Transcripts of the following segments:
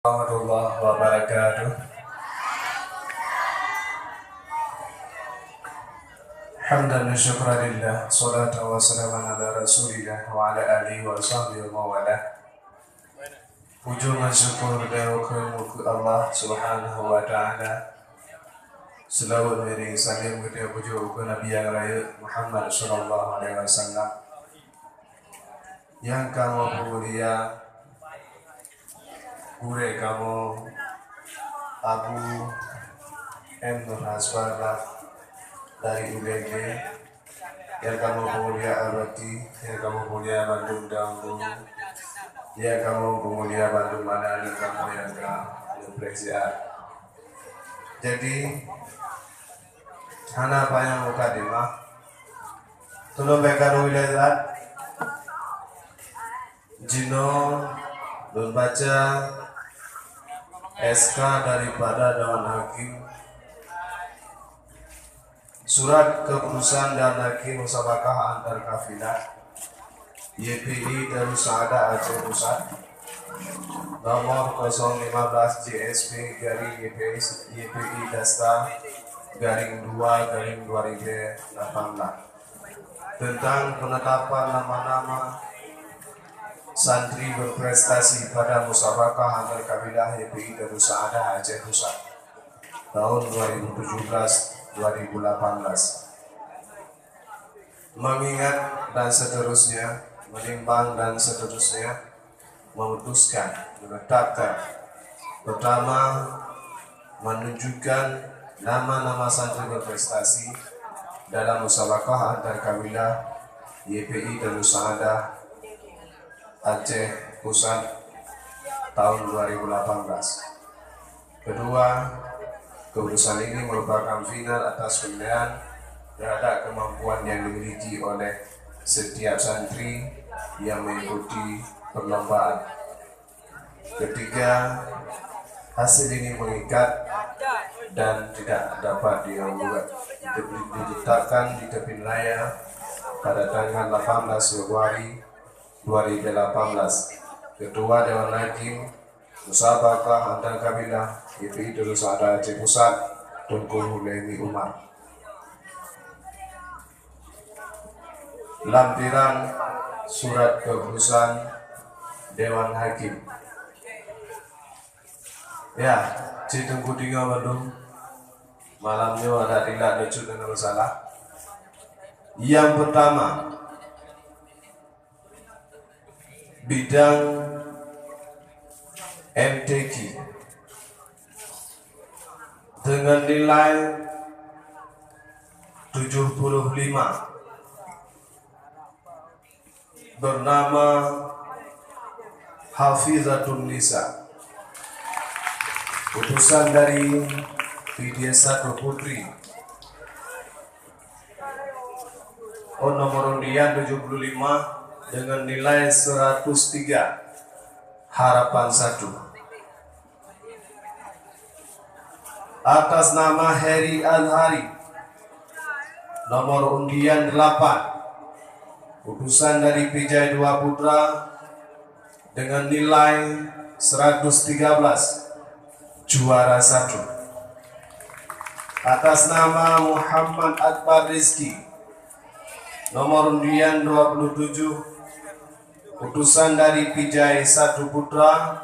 Warahmatullahi wabarakatuh. Hamdan wa syukran lillah, salatu wa salaman ala rasulillah wa ala alihi wa sahbihi wa mawalah. Puji dan syukur dan kemuliaan Allah subhanahu wa ta'ala. Selawat dan salam kepada puji Nabi yang raya Muhammad sallallahu alaihi wasallam. Yang kamu mulia gure kamu Abu M. Nur Hasbala dari UGG, yang kamu mulia Al-Bati, yang kamu mulia Bandung Dahulu, yang kamu mulia Bandung Manani, kamu yang berpresiat. Jadi hana apa yang mukadimah tolong berikan wilayah Jino membaca SK daripada Dewan Hakim, surat keputusan Dewan Hakim Musabakah Antar Kafilah YPI Darus Saada Aceh Pusat nomor 015 JSP garing YPI Dasta garing 2 garing 2018 tentang penetapan nama-nama santri berprestasi pada musabakah antar kabilah YPI Darus Saada Aceh Pusat tahun 2017-2018. Mengingat dan seterusnya, menimbang dan seterusnya, memutuskan, menetapkan, pertama, menunjukkan nama-nama santri berprestasi dalam musabakah antar kabilah YPI Darus Saada Aceh Pusat tahun 2018. Kedua, keputusan ini merupakan final atas penilaian terhadap kemampuan yang dimiliki oleh setiap santri yang mengikuti perlombaan. Ketiga, hasil ini mengikat dan tidak dapat ditetapkan di tepi layar pada tanggal 18 Februari 2018. Ketua Dewan Hakim Musabakah Antar Kabilah YPI Darus Saada Aceh Pusat Tunku Hulemi Umar. Lampiran surat keputusan Dewan Hakim. Ya, Tunku Tiga Bandung. Malamnya ada tidak lucu dan masalah. Yang pertama, bidang MTQ dengan nilai 75 bernama Hafizatun Nisa, utusan dari PD1 Putri. Nomor undian 75 dengan nilai 103 harapan 1. Atas nama Heri Azhari, nomor undian 8, utusan dari Pijai 2 Putra dengan nilai 113 juara 1. Atas nama Muhammad Akbar Rizki, nomor undian 27, utusan dari Pijai 1 Putra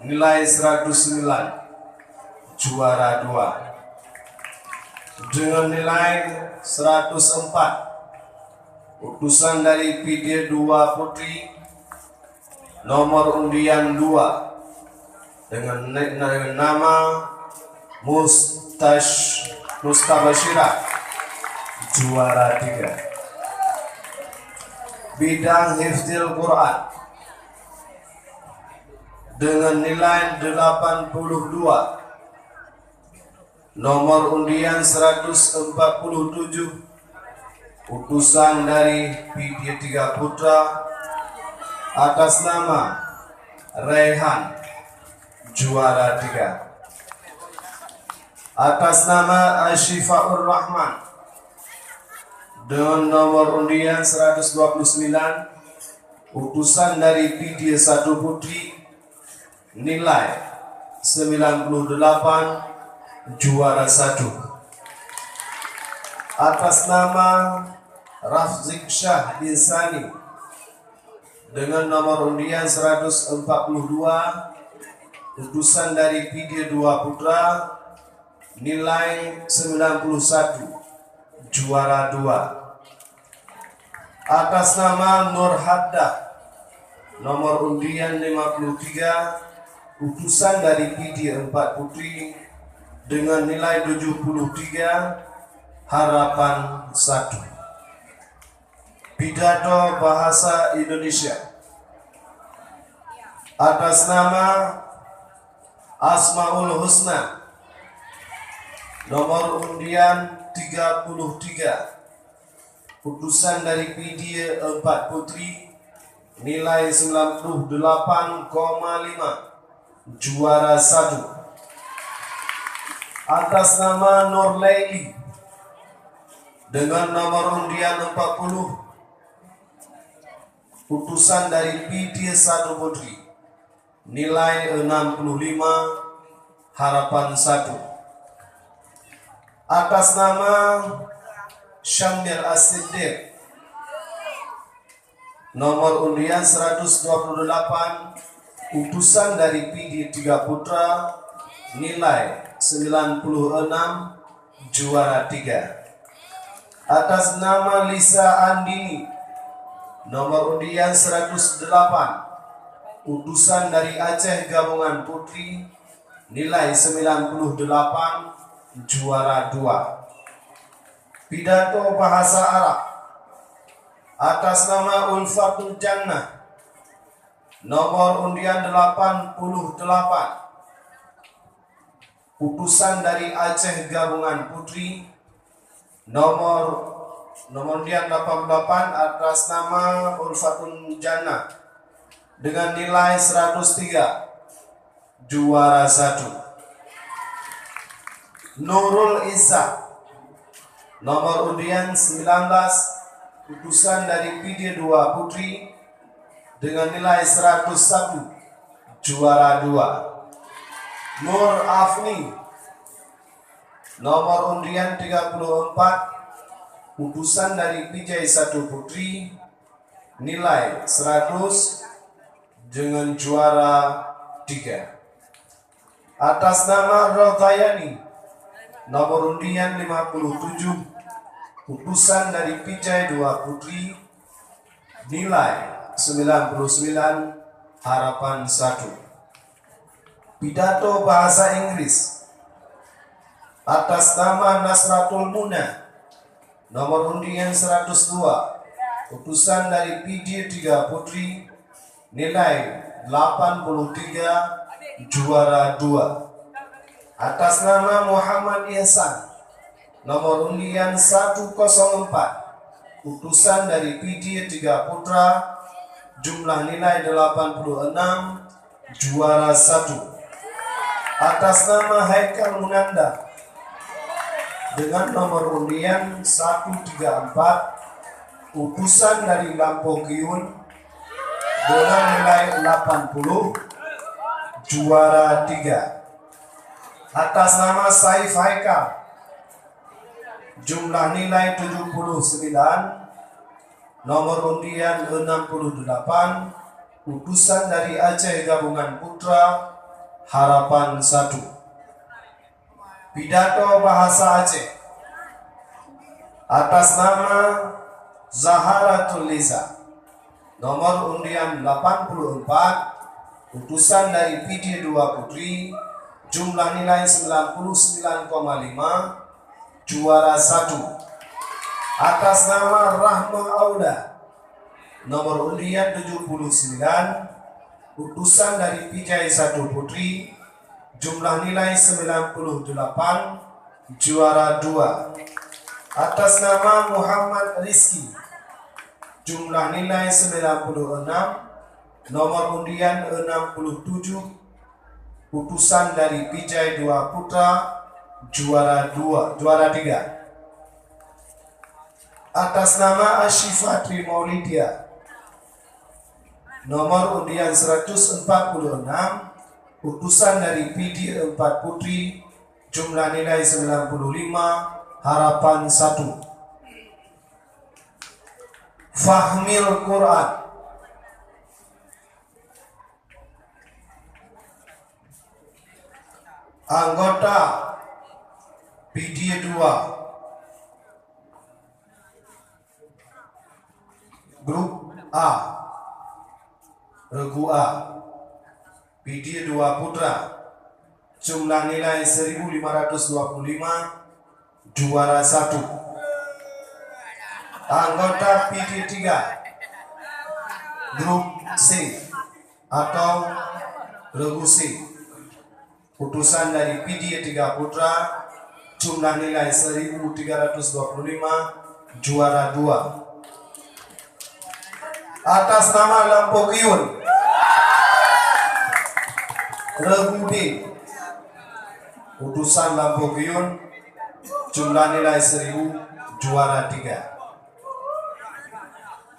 nilai 109 juara 2. Dengan nilai 104, utusan dari PD 2 Putri nomor undian 2 dengan nama Mustabashirah juara 3. Bidang Hifdzil Quran dengan nilai 82, nomor undian 147, utusan dari PD 3 Putra atas nama Rehan juara 3. Atas nama Ashifaur Rahman dengan nomor undian 129, utusan dari PD 1 Putri nilai 98, juara 1. Atas nama Rafzik Syah Insani dengan nomor undian 142, utusan dari PD 2 Putra, nilai 91, juara 2. Atas nama Nur Haddah, nomor undian 53, utusan dari PD 4 Putri dengan nilai 73, harapan 1. Pidato Bahasa Indonesia atas nama Asmaul Husna, nomor undian 33, utusan dari PD 4 Putri, nilai 98,5, juara 1. Atas nama Nur Laili dengan nomor undian 40, utusan dari PD 1 Putri, nilai 65, harapan 1. Atas nama Syamil As-Siddiq, nomor undian 128, utusan dari PD 3 Putra, nilai 96, juara 3. Atas nama Lisa Andini, nomor undian 108, utusan dari Aceh Gabungan Putri, nilai 98, juara 2. Pidato Bahasa Arab atas nama Ulfatul Jannah, nomor undian 88, utusan dari Aceh Gabungan Putri, nomor undian 88, atas nama Ulfatul Jannah dengan nilai 103, juara 1. Nurul Izzah, nomor undian 19, utusan dari PD 2 Putri dengan nilai 101, juara 2. Nur Afni, nomor undian 34, utusan dari PJ 1 Putri, nilai 100 dengan juara 3. Atas nama Rodayani, nomor undian 57, utusan dari PJ 2 Putri, nilai 99, harapan 1. Pidato Bahasa Inggris atas nama Nasratul Muna, nomor undian 102, utusan dari PD 3 Putri, nilai 83, juara 2. Atas nama Muhammad Ihsan, nomor undian 104, utusan dari PD 3 Putra, jumlah nilai 86, juara 1. Atas nama Haikal Munanda dengan nomor undian 134, utusan dari Lampung Giun dengan nilai 80, juara 3. Atas nama Saif Haikal, jumlah nilai 79, nomor undian 68, utusan dari Aceh Gabungan Putra, harapan 1. Pidato Bahasa Aceh atas nama Zaharatul Liza, nomor undian 84, utusan dari PD 2 Putri, jumlah nilai 99,5, juara 1. Atas nama Rahma Auda, nomor undian 79, utusan dari PJ 1 Putri, jumlah nilai 98, juara 2. Atas nama Muhammad Rizki, jumlah nilai 96, nomor undian 67, utusan dari PJ 2 Putra, juara 3. Atas nama Asyifatri Maulidia, nomor undian 146, utusan dari PD 4 putri, jumlah nilai 95, harapan 1. Fahmil Quran, anggota PD 2, grup A, regu A, PD 2 putra, jumlah nilai 1525, juara 1. Anggota PD 3, grup C atau regu C, utusan dari PD 3 putra, jumlah nilai 1325, juara 2. Atas nama Lampogiun, regu D, utusan Lampogiun, jumlah nilai 1000, juara 3.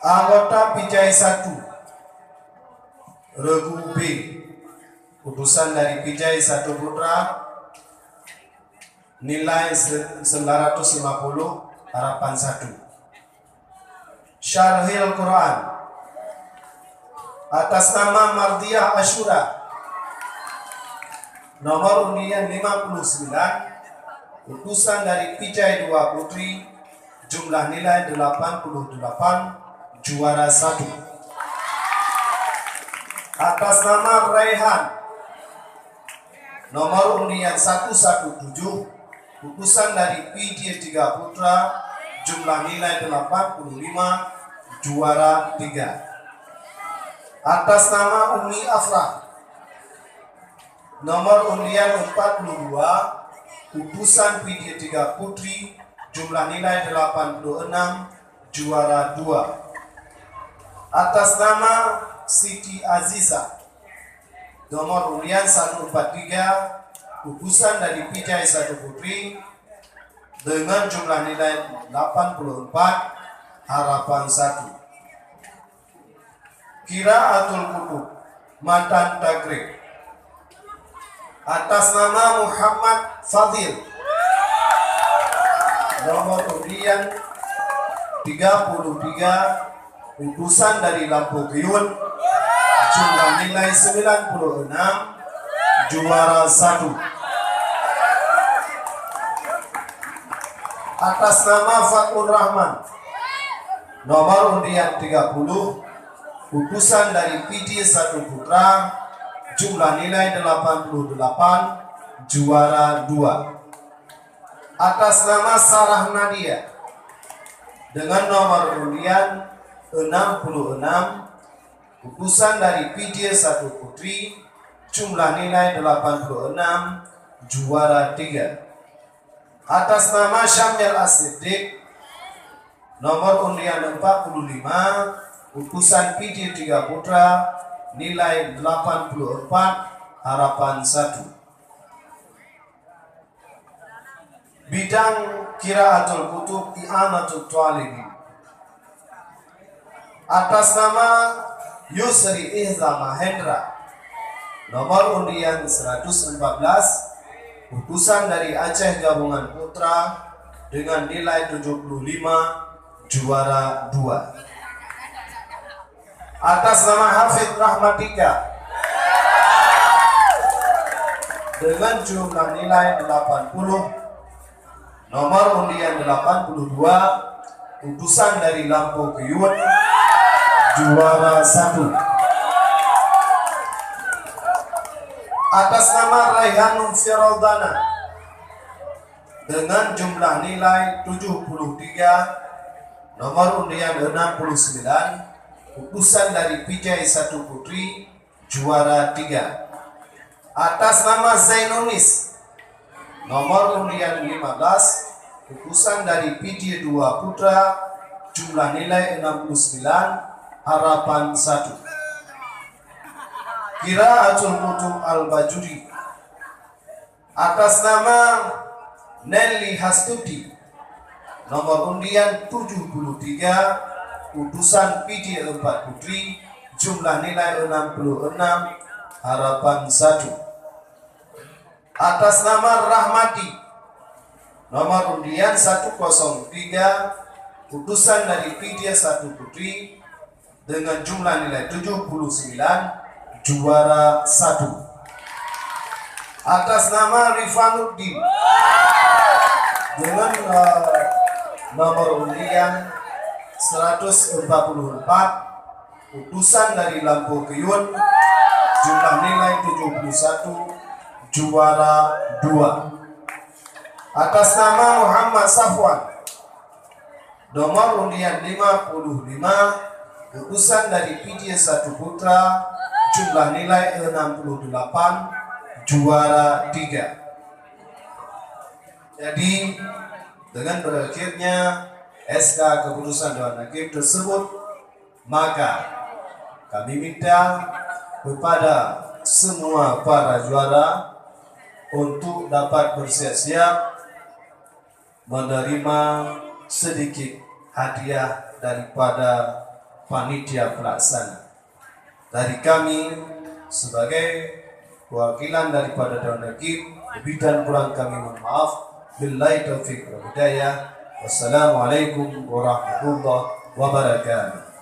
Anggota Pijai 1, regu B, utusan dari Pijai 1 putra, nilai 950, harapan 1. Syarhil Quran, atas nama Mardiah Ashura, nomor undian 59, utusan dari Pijai 2 putri, jumlah nilai 88, juara 1. Atas nama Raihan, nomor undian 117, utusan dari PD 3 putra, jumlah nilai 85, juara 3. Atas nama Umi Afrah, nomor undian 42, utusan PD 3 putri, jumlah nilai 86, juara 2. Atas nama Siti Aziza, nomor undian 143, utusan dari Pijai 1 putri, dengan jumlah nilai 84, harapan 1. Qiraatul Kutub, mantan takrib, atas nama Muhammad Fadil, nomor undian 33, utusan dari Lampogiun, jumlah nilai 96, juara 1. Atas nama Fatur Rahman, nomor undian 30, utusan dari PD 1 putra, jumlah nilai 88, juara 2. Atas nama Sarah Nadia, dengan nomor undian 66, utusan dari PD 1 putri, jumlah nilai 86, juara 3. Atas nama Syamil As-Siddiq, nomor undian 45, utusan PD 3 putra, nilai 84, harapan 1. Bidang Qiraatul Kutub, I'anatul Talibin, atas nama Yusri Ihza Mahendra, nomor undian 114, utusan dari Aceh Gabungan Putra, dengan nilai 75, juara 2. Atas nama Hafid Rahmatika, dengan jumlah nilai 80, nomor undian 82, utusan dari Lampogiun, juara 1. Atas nama Raihanul Firodana, dengan jumlah nilai 73, nomor undian 69, utusan dari Pijai 1 putri, juara 3. Atas nama Zainunis, nomor undian 15, utusan dari PD 2 putra, jumlah nilai 69, harapan 1. Qiraatul Kutub Al-Bajuri, atas nama Nelly Hastuti, nomor undian 73, utusan PD 4 putri, jumlah nilai 66, harapan 1. Atas nama Rahmati, nomor undian 103, utusan dari Vidya Satu Putri dengan jumlah nilai 79, juara 1. Atas nama Rifanuddin dengan nomor undian 144, utusan dari Lampur Keyun, jumlah nilai 71, juara 2. Atas nama Muhammad Safwan, nomor undian 55, utusan dari Vidya Satu Putra, jumlah nilai 68, juara 3. Jadi dengan berakhirnya SK keputusan Dewan Hakim tersebut, maka kami minta kepada semua para juara untuk dapat bersiap-siap menerima sedikit hadiah daripada panitia pelaksana. Dari kami sebagai perwakilan daripada Dewan Hakim, lebih dan kurang kami mohon maaf. Billahi taufiq wal hidayah. Wassalamualaikum warahmatullahi wabarakatuh.